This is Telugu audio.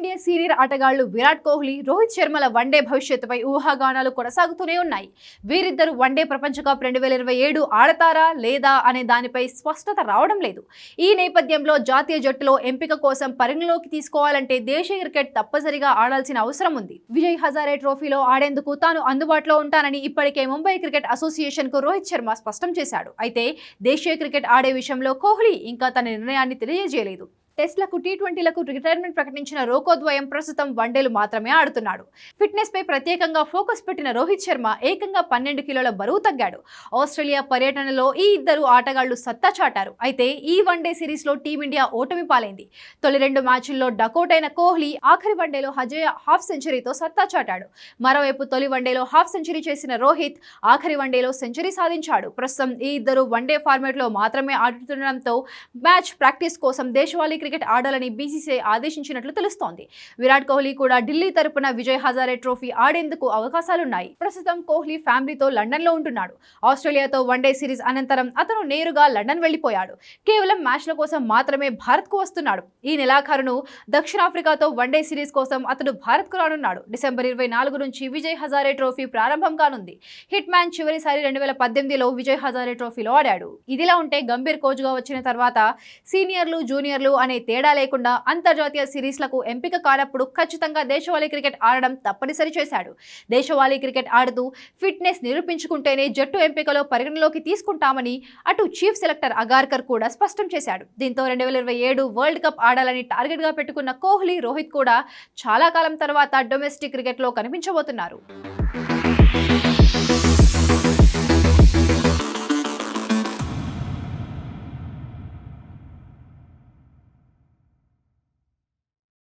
టీమిండియా సీనియర్ ఆటగాళ్లు విరాట్ కోహ్లీ, రోహిత్ శర్మల వన్డే భవిష్యత్తుపై ఊహాగానాలు కొనసాగుతూనే ఉన్నాయి. వీరిద్దరూ వన్డే ప్రపంచ కప్ 2027 ఆడతారా లేదా అనే దానిపై స్పష్టత రావడం లేదు. ఈ నేపథ్యంలో జాతీయ జట్టులో ఎంపిక కోసం పరిగణలోకి తీసుకోవాలంటే దేశీయ క్రికెట్ తప్పనిసరిగా ఆడాల్సిన అవసరం ఉంది. విజయ్ హజారే ట్రోఫీలో ఆడేందుకు తాను అందుబాటులో ఉంటానని ఇప్పటికే ముంబై క్రికెట్ అసోసియేషన్ కు రోహిత్ శర్మ స్పష్టం చేశాడు. అయితే దేశీయ క్రికెట్ ఆడే విషయంలో కోహ్లీ ఇంకా తన నిర్ణయాన్ని తెలియజేయలేదు. టెస్ట్లకు, టీ20లకు రిటైర్మెంట్ ప్రకటించిన రోకోద్వయం ప్రస్తుతం వన్డేలు మాత్రమే ఆడుతున్నాడు. ఫిట్నెస్ పై ప్రత్యేకంగా ఫోకస్ పెట్టిన రోహిత్ శర్మ ఏకంగా 12 కిలోల బరువు తగ్గాడు. ఆస్ట్రేలియా పర్యటనలో ఈ ఇద్దరు ఆటగాళ్లు సత్తా చాటారు. అయితే ఈ వన్డే సిరీస్ లో టీమిండియా ఓటమి పాలైంది. తొలి 2 మ్యాచ్ల్లో డకౌట్ అయిన కోహ్లీ ఆఖరి వన్డేలో అజేయ హాఫ్ సెంచరీతో సత్తా చాటాడు. మరోవైపు తొలి వన్డేలో హాఫ్ సెంచరీ చేసిన రోహిత్ ఆఖరి వన్డేలో సెంచరీ సాధించాడు. ప్రస్తుతం ఈ ఇద్దరు వన్డే ఫార్మాట్ లో మాత్రమే ఆడుతుండటంతో మ్యాచ్ ప్రాక్టీస్ కోసం దేశవాళీ క్రికెట్ ఆడాలని బీసీసీఐ ఆదేశించినట్లు తెలుస్తోంది. విరాట్ కోహ్లీ కూడా ఢిల్లీ తరపున విజయ్ హజారే ట్రోఫీ ఆడేందుకు అవకాశాలున్నాయి. ప్రస్తుతం కోహ్లీ ఫ్యామిలీతో లండన్ లో ఉంటున్నాడు. ఆస్ట్రేలియాతో వన్డే సిరీస్ అనంతరం అతను నేరుగా లండన్ వెళ్లిపోయాడు. కేవలం మ్యాచ్ల కోసం మాత్రమే భారత్ కు వస్తున్నాడు. ఈ నెలాఖరును దక్షిణాఫ్రికాతో వన్డే సిరీస్ కోసం అతడు భారత్ కు రానున్నాడు. డిసెంబర్ 24 నుంచి విజయ్ హజారే ట్రోఫీ ప్రారంభం కానుంది. హిట్ మ్యాన్ చివరిసారి 2018లో విజయ్ హజారే ట్రోఫీలో ఆడాడు. ఇదిలా ఉంటే గంభీర్ కోచ్ గా వచ్చిన తర్వాత సీనియర్లు, జూనియర్లు అనే తేడా లేకుండా అంతర్జాతీయ సిరీస్లకు ఎంపిక కానప్పుడు ఖచ్చితంగా దేశవాళీ క్రికెట్ ఆడడం తప్పనిసరి చేశాడు. దేశవాళీ క్రికెట్ ఆడుతూ ఫిట్నెస్ నిరూపించుకుంటేనే జట్టు ఎంపికలో పరిగణలోకి తీసుకుంటామని అటు చీఫ్ సెలెక్టర్ అగార్కర్ కూడా స్పష్టం చేశాడు. దీంతో 2027 వరల్డ్ కప్ ఆడాలని టార్గెట్ గా పెట్టుకున్న కోహ్లీ, రోహిత్ కూడా చాలా కాలం తర్వాత డొమెస్టిక్ క్రికెట్ లో కనిపించబోతున్నారు.